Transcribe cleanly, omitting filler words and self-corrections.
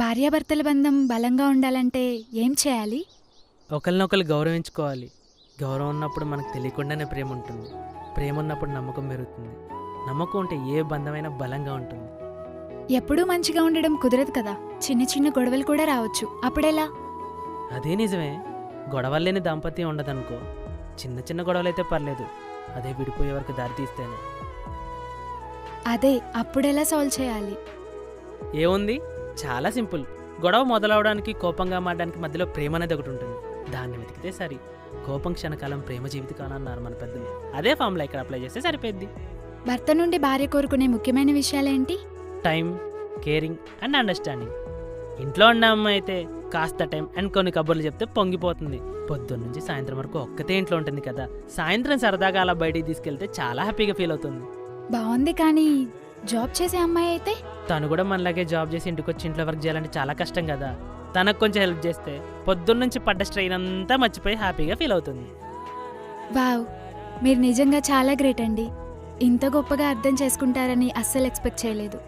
భార్యాభర్తల బంధం బలంగా ఉండాలంటే ఏం చేయాలి? ఒకరినొకరు గౌరవించుకోవాలి. గౌరవం ఉన్నప్పుడు మనకు తెలియకుండానే ప్రేమ ఉంటుంది. ప్రేమ ఉన్నప్పుడు నమ్మకం పెరుగుతుంది. నమ్మకం ఉంటే ఏ బంధమైనా బలంగా ఉంటుంది. ఎప్పుడూ మంచిగా ఉండడం కుదరదు కదా. చిన్న చిన్న గొడవలు కూడా రావచ్చు. అప్పుడెలా? అదే నిజమే. గొడవలు లేని దాంపత్యం ఉండదనుకో. చిన్న చిన్న గొడవలైతే పర్లేదు, అదే విడిపోయే వరకు దారి తీస్తేనే. అదే అప్పుడెలా సాల్వ్ చేయాలి? ఏముంది, చాలా సింపుల్. గొడవ మొదలవడానికి, కోపంగా మారడానికి మధ్యలో ప్రేమ అనేది ఒకటి ఉంటుంది. దాన్ని వెతికితే సరి. కోపం క్షణకాలం, ప్రేమ జీవితకాలం అన్నారు మన పెద్దలు. అదే ఫార్ములా ఇక్కడ అప్లై చేస్తే సరిపోద్ది. భర్త నుండి భార్య కోరుకునే ముఖ్యమైన విషయాలేంటి? Time, caring and understanding. ఇంట్లో ఉన్న అమ్మాయి అయితే కాస్త టైం అండ్ కొన్ని కబుర్లు చెప్తే పొంగిపోతుంది. పొద్దున్న నుంచి సాయంత్రం వరకు ఒక్కతే ఇంట్లో ఉంటుంది కదా. సాయంత్రం సరదాగా అలా బయటికి తీసుకెళ్తే చాలా హ్యాపీగా ఫీల్ అవుతుంది. బాగుంది, కానీ జాబ్ చేసే అమ్మాయి అయితే? తను కూడా మనలాగే జాబ్ చేసి ఇంటికి వచ్చి ఇంట్లో వర్క్ చేయాలంటే చాలా కష్టం కదా. తనకు కొంచెం హెల్ప్ చేస్తే పొద్దున్న నుంచి పడ్డ స్ట్రెయిన్ అంతా మర్చిపోయి హ్యాపీగా ఫీల్ అవుతుంది. వావ్, మీరు నిజంగా చాలా గ్రేట్ అండి. ఇంత గొప్పగా అర్థం చేసుకుంటారని అస్సలు ఎక్స్పెక్ట్ చేయలేదు.